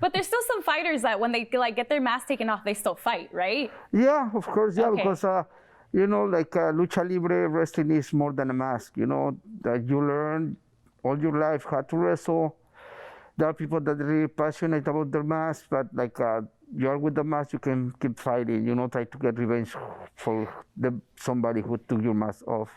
But there's still some fighters that when they like get their mask taken off, they still fight, right? Yeah, of course, yeah, Okay. because lucha libre wrestling is more than a mask. That you learn all your life how to wrestle. There are people that are really passionate about their mask, but you're with the mask, you can keep fighting. Try to get revenge for somebody who took your mask off.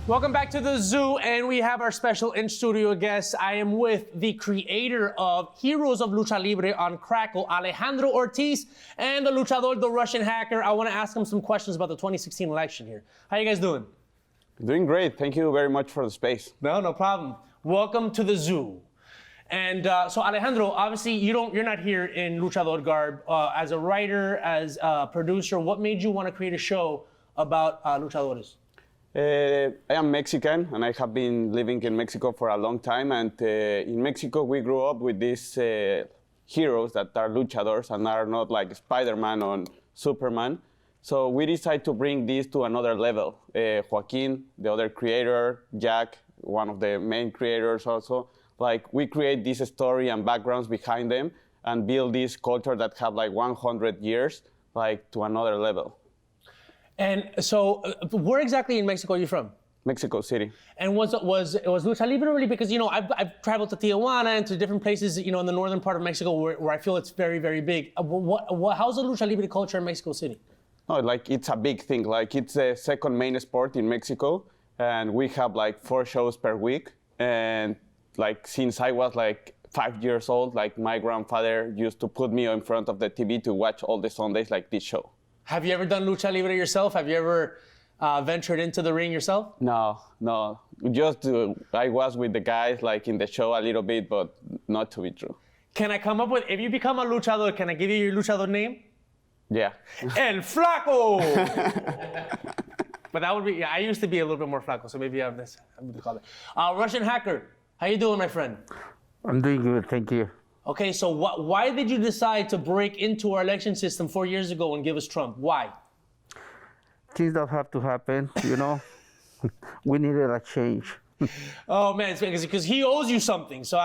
Welcome back to the zoo, and we have our special in-studio guest. I am with the creator of Heroes of Lucha Libre on Crackle, Alejandro Ortiz, and the Luchador, the Russian hacker. I want to ask him some questions about the 2016 election here. How you guys doing? Doing great. Thank you very much for the space. No problem. Welcome to the zoo. And so Alejandro, obviously you're not here in Luchador garb. As a writer, as a producer, what made you want to create a show about luchadores? I am Mexican, and I have been living in Mexico for a long time. And in Mexico, we grew up with these heroes that are luchadors and are not like Spider-Man or Superman. So we decided to bring this to another level. Joaquin, the other creator, Jack, one of the main creators also, we create this story and backgrounds behind them and build this culture that have 100 years, to another level. And so, where exactly in Mexico are you from? Mexico City. And was Lucha Libre really, because I've traveled to Tijuana and to different places in the northern part of Mexico where I feel it's very, very big. How's the Lucha Libre culture in Mexico City? No, it's a big thing. It's the second main sport in Mexico, and we have 4 shows per week. And since I was 5 years old, my grandfather used to put me in front of the TV to watch all the Sundays this show. Have you ever done Lucha Libre yourself? Have you ever ventured into the ring yourself? No. Just I was with the guys in the show a little bit, but not to be true. Can I come up with, if you become a luchador, can I give you your luchador name? Yeah. El Flaco! But that would be, I used to be a little bit more flaco, so maybe I have this. I'm going to call it. Russian hacker, how you doing, my friend? I'm doing good, thank you. Okay, so why did you decide to break into our election system 4 years ago and give us Trump? Why? Things that have to happen, We needed a change. Oh man, it's because he owes you something. So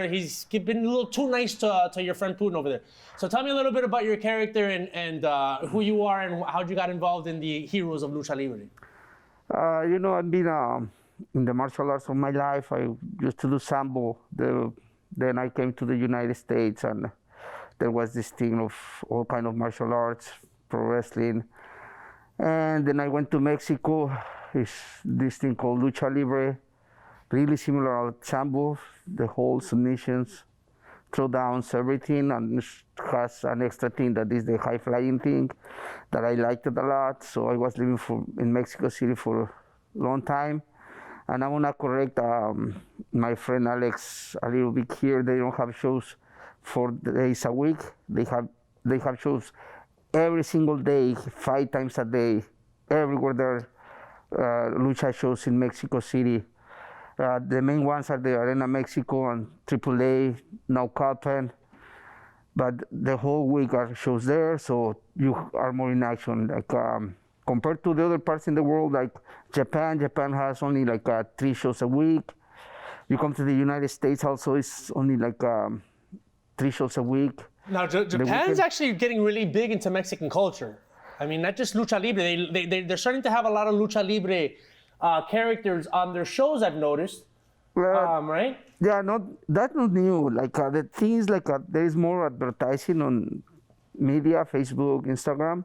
he's been a little too nice to your friend Putin over there. So tell me a little bit about your character and who you are and how you got involved in the Heroes of Lucha Libre. I've been in the martial arts of my life. I used to do sambo. Then I came to the United States, and there was this thing of all kind of martial arts, pro wrestling. And then I went to Mexico. It's this thing called Lucha Libre, really similar to sambo, the whole submissions, throwdowns, everything, and it has an extra thing that is the high flying thing that I liked it a lot. So I was living in Mexico City for a long time. And I want to correct my friend Alex a little bit here. They don't have shows 4 days a week. They have shows every single day, 5 times a day, everywhere there are lucha shows in Mexico City. The main ones are the Arena Mexico and AAA, now Calpan. But the whole week are shows there, so you are more in action. Compared to the other parts in the world, like Japan has only 3 shows a week. You come to the United States also, it's only 3 shows a week. Now, Japan's actually getting really big into Mexican culture. I mean, not just Lucha Libre. They're starting to have a lot of Lucha Libre characters on their shows, I've noticed. Right? Yeah, that's not new. The thing is, there is more advertising on media, Facebook, Instagram.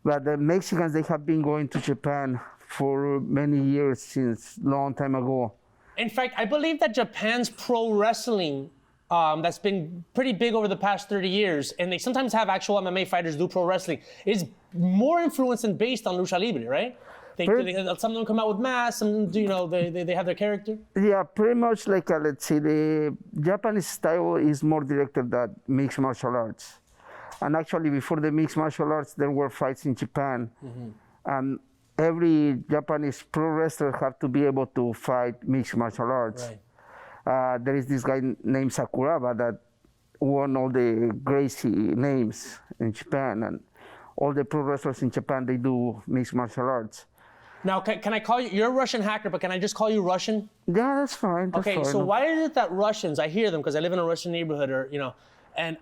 But the Mexicans, they have been going to Japan for many years, since long time ago. In fact, I believe that Japan's pro wrestling, that's been pretty big over the past 30 years, and they sometimes have actual MMA fighters do pro wrestling, is more influenced and based on Lucha Libre, right? Some of them come out with masks, some they have their character. Yeah, pretty much let's say the Japanese style is more directed at mixed martial arts. And actually, before the mixed martial arts, there were fights in Japan. Mm-hmm. And every Japanese pro wrestler have to be able to fight mixed martial arts. Right. There is this guy named Sakuraba that won all the Gracie names in Japan. And all the pro wrestlers in Japan, they do mixed martial arts. Now, can I call you? You're a Russian hacker, but can I just call you Russian? Yeah, that's fine. That's Okay, fine. so why is it that Russians? I hear them because I live in a Russian neighborhood, or and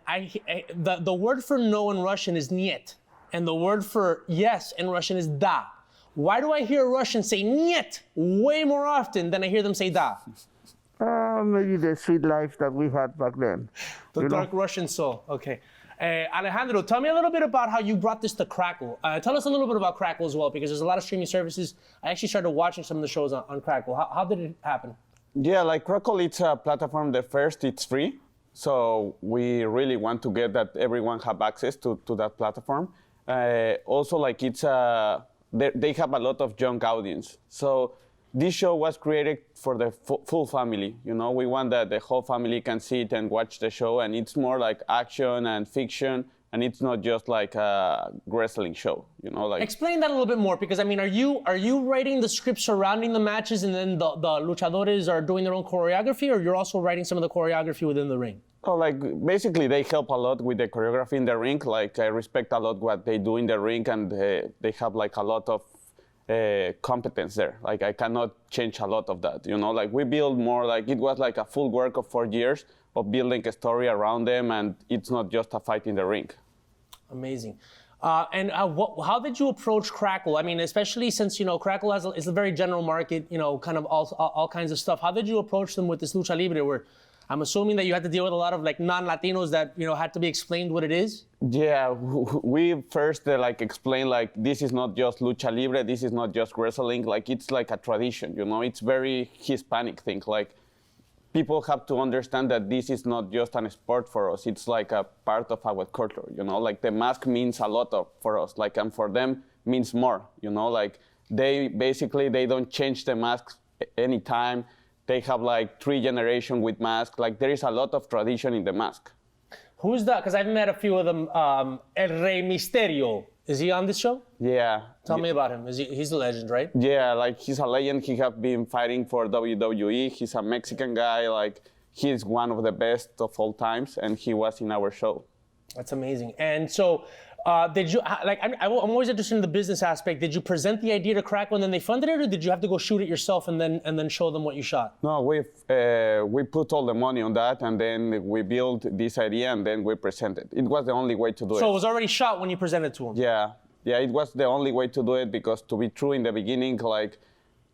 the word for no in Russian is niet, and the word for yes in Russian is da. Why do I hear Russians say niet way more often than I hear them say da? Maybe the sweet life that we had back then. The dark Russian soul. Okay. Alejandro, tell me a little bit about how you brought this to Crackle. Tell us a little bit about Crackle as well, because there's a lot of streaming services. I actually started watching some of the shows on Crackle. How did it happen? Yeah, like Crackle, it's a platform that first it's free. So we really want to get that everyone have access to that platform. Also, like they have a lot of young audience. So this show was created for the full family. We want that the whole family can sit and watch the show, and it's more like action and fiction, and it's not just like a wrestling show. Explain that a little bit more, because I mean, are you writing the script surrounding the matches, and then the luchadores are doing their own choreography, or you're also writing some of the choreography within the ring? Oh, like basically they help a lot with the choreography in the ring. Like I respect a lot what they do in the ring, and they have like a lot of competence there. Like I cannot change a lot of that. Like we build more, like it was like a full work of 4 years of building a story around them, and it's not just a fight in the ring. Amazing. And how did you approach Crackle? I mean, especially since Crackle is a very general market, kind of all kinds of stuff. How did you approach them with this Lucha Libre, where I'm assuming that you had to deal with a lot of like non-Latinos that had to be explained what it is? Yeah, we first explain like this is not just Lucha Libre, this is not just wrestling, like it's like a tradition, it's very Hispanic thing. Like people have to understand that this is not just a sport for us, it's like a part of our culture, like the mask means a lot for us, like, and for them means more, like they don't change the masks anytime. They have like 3 generations with masks. Like there is a lot of tradition in the mask. Who's that? Because I've met a few of them. El Rey Misterio. Is he on this show? Yeah. Tell me about him. He's a legend, right? Yeah, like he's a legend. He have been fighting for WWE. He's a Mexican guy. Like he's one of the best of all times, and he was in our show. That's amazing. And so, did you I'm always interested in the business aspect. Did you present the idea to Crackle and then they funded it, or did you have to go shoot it yourself and then show them what you shot? No, we put all the money on that, and then we built this idea, and then we presented. It was the only way to do it. So it was already shot when you presented to them? Yeah, it was the only way to do it, because to be true in the beginning, like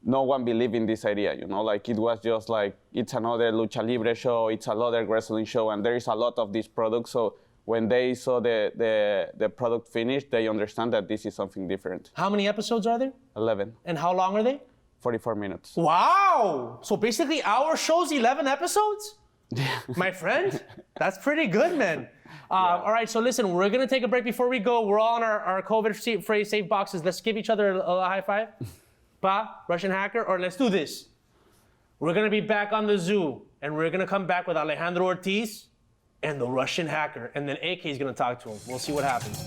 no one believed in this idea, like it was just like, it's another Lucha Libre show, it's another wrestling show, and there is a lot of these products. So when they saw the product finished, they understand that this is something different. How many episodes are there? 11. And how long are they? 44 minutes. Wow! So basically our show's 11 episodes? My friend? That's pretty good, man. All right, so listen, we're gonna take a break before we go. We're all on our COVID safe boxes. Let's give each other a high five. Pa, Russian hacker, or let's do this. We're gonna be back on the zoo, and we're gonna come back with Alejandro Ortiz and the Russian hacker, and then AK is gonna talk to him. We'll see what happens.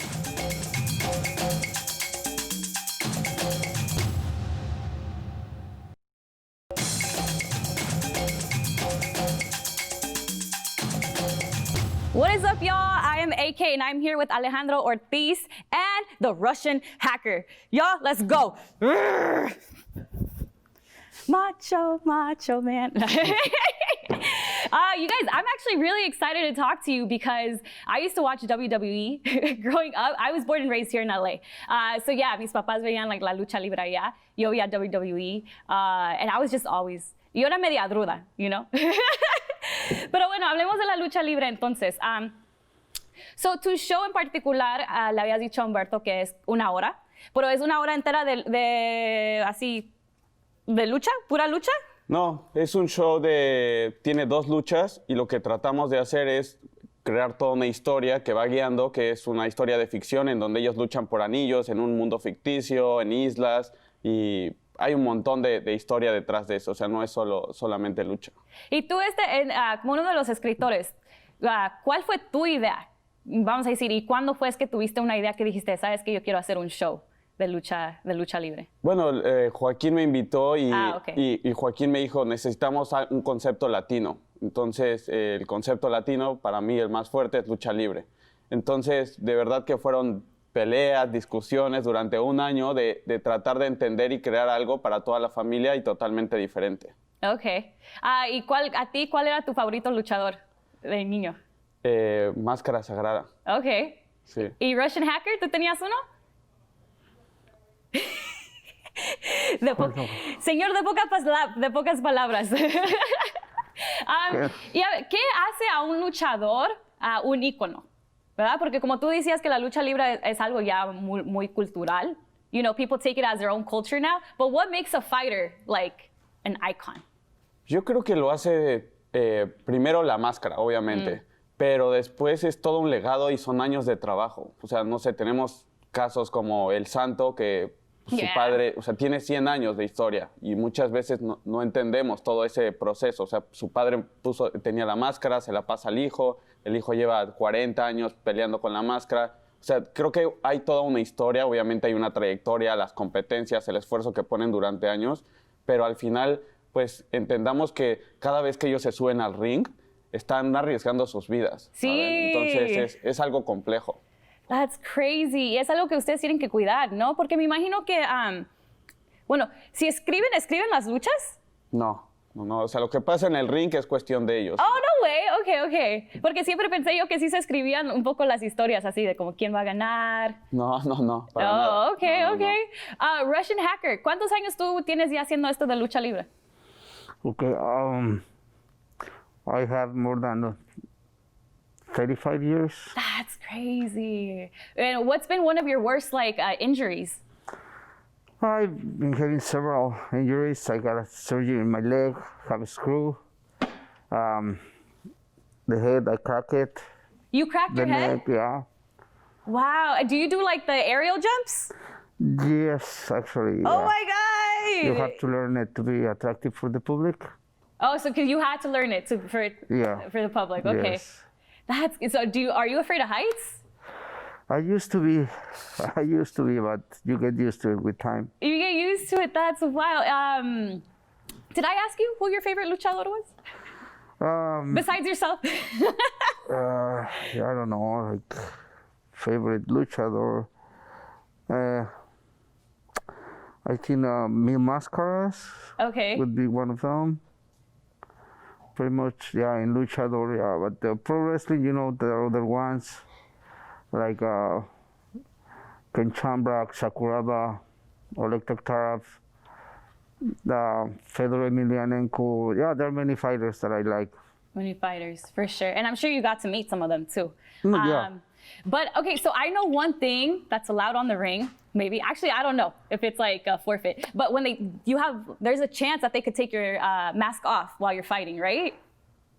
What is up, y'all? I am AK, and I'm here with Alejandro Ortiz and the Russian hacker. Y'all, let's go. Macho man. You guys, I'm actually really excited to talk to you because I used to watch WWE growing up. I was born and raised here in LA. So yeah, mis papás veían like la lucha libre allá. Yo veía WWE. And I was just always, yo era media druda, Pero bueno, hablemos de la lucha libre entonces. So tu show en particular, le habías dicho a Humberto que es 1 hora, pero es 1 hora entera ¿de lucha? ¿Pura lucha? No, es un show tiene 2 luchas, y lo que tratamos de hacer es crear toda una historia que va guiando, que es una historia de ficción en donde ellos luchan por anillos en un mundo ficticio, en islas, y hay un montón de historia detrás de eso, o sea, no es solamente lucha. Y tú, como uno de los escritores, ¿cuál fue tu idea? Vamos a decir, ¿y cuándo fue que tuviste una idea que dijiste, sabes que yo quiero hacer un show de lucha libre? Bueno, Joaquín me invitó y Joaquín me dijo, necesitamos un concepto latino. Entonces, el concepto latino, para mí, el más fuerte es lucha libre. Entonces, de verdad que fueron peleas, discusiones durante un año de tratar de entender y crear algo para toda la familia y totalmente diferente. Okay. ¿Y cuál era tu favorito luchador de niño? Máscara Sagrada. Okay. Sí. ¿Y Russian Hacker? ¿Tú tenías uno? Señor de pocas palabras. ¿Y qué hace a un luchador un ícono? ¿Verdad? Porque como tú decías que la lucha libre es algo ya muy cultural. You know, people take it as their own culture now. But what makes a fighter like an icon? Yo creo que lo hace primero la máscara, obviamente, pero después es todo un legado y son años de trabajo. O sea, no sé, tenemos casos como El Santo, que su padre, o sea, tiene 100 años de historia y muchas veces no entendemos todo ese proceso. O sea, su padre tenía la máscara, se la pasa al hijo, el hijo lleva 40 años peleando con la máscara. O sea, creo que hay toda una historia, obviamente hay una trayectoria, las competencias, el esfuerzo que ponen durante años, pero al final, pues entendamos que cada vez que ellos se suben al ring, están arriesgando sus vidas. Sí. ¿Saben? Entonces es algo complejo. That's crazy. Es algo que ustedes tienen que cuidar, ¿no? Porque me imagino que, bueno, si escriben las luchas. No. O sea, lo que pasa en el ring es cuestión de ellos. Oh, no way. Okay. Porque siempre pensé yo que sí se escribían un poco las historias así de como quién va a ganar. No. Para nada. Okay. No. Russian Hacker, ¿cuántos años tú tienes ya haciendo esto de lucha libre? Okay, I have more than 35 years. That's crazy. And what's been one of your worst injuries? I've been having several injuries. I got a surgery in my leg, have a screw. The head, I cracked it. You cracked The your head? neck, yeah. Wow. Do you do like the aerial jumps? Yes, actually. Oh yeah. my God. You have to learn it to be attractive for the public. Oh, so because you had to learn it for the public. Okay. Yes. Are you afraid of heights? I used to be, but you get used to it with time. You get used to it. That's wild. Did I ask you who your favorite luchador was? Besides yourself? I don't know, like favorite luchador. I think Mil Máscaras Okay. would be one of them. Pretty much, yeah, in luchador, yeah. But the pro wrestling, you know, the other ones like Ken Chambrak, Sakuraba, Oleg Taktarov, Fedor Emelianenko. Yeah, there are many fighters that I like. Many fighters, for sure. And I'm sure you got to meet some of them too. Yeah. But okay, so I know one thing that's allowed on the ring. Maybe, actually, I don't know if it's like a forfeit. But when there's a chance that they could take your mask off while you're fighting, right?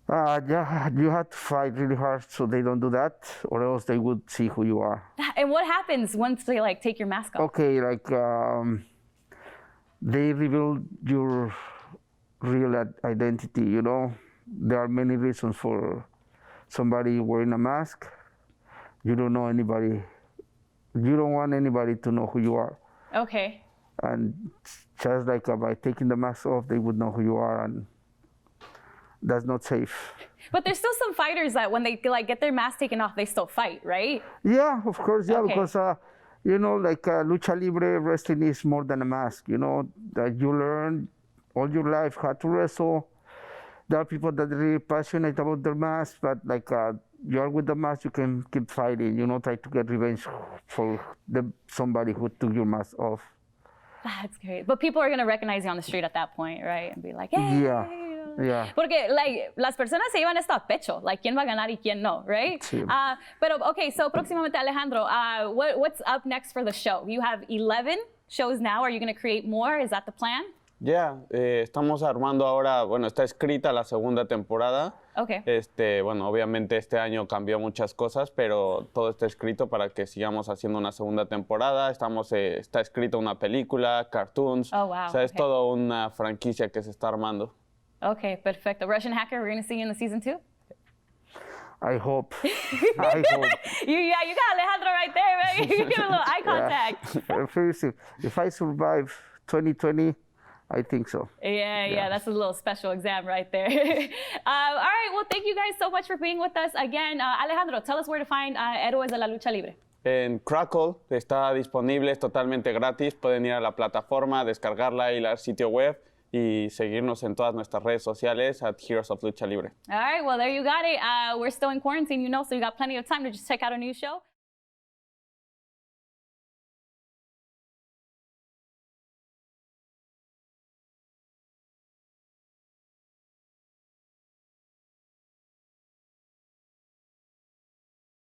Yeah, you have to fight really hard so they don't do that, or else they would see who you are. And what happens once they take your mask off? Okay, they reveal your real identity, you know. There are many reasons for somebody wearing a mask. You don't know anybody. You don't want anybody to know who you are. Okay. And just by taking the mask off, they would know who you are, and that's not safe. But there's still some fighters that when they get their mask taken off, they still fight, right? Yeah, of course, yeah, Okay. because you know, lucha libre wrestling is more than a mask. You know that you learn all your life how to wrestle. There are people that are really passionate about their mask, but you're with the mask, you can keep fighting. You know, try to get revenge for somebody who took your mask off. That's great. But people are gonna recognize you on the street at that point, right? And be like, hey. Yeah. Yeah. Porque las personas se llevan esto a pecho, quién va a ganar y quién no, right? Sí. Pero okay, so próximamente Alejandro, what's up next for the show? You have 11 shows now. Are you going to create more? Is that the plan? Yeah, estamos armando ahora, bueno, está escrita la segunda temporada. Okay. Bueno, obviamente este año cambió muchas cosas, pero todo está escrito para que sigamos haciendo una segunda temporada. Está escrita una película, cartoons. Oh, wow. O sea, es Okay. toda una franquicia que se está armando. Okay, perfecto. Russian Hacker, we're going to see you in the season 2? I hope. I hope. You got Alejandro right there, right? You get a little eye contact. Yeah. If I survive 2020, I think so. Yeah, that's a little special exam right there. All right, well, thank you guys so much for being with us again. Alejandro, tell us where to find Héroes de la Lucha Libre. En Crackle está disponible, es totalmente gratis. Pueden ir a la plataforma, descargarla, ir al sitio web y seguirnos en todas nuestras redes sociales at Heroes of Lucha Libre. All right, well, there you got it. We're still in quarantine, so you got plenty of time to just check out a new show.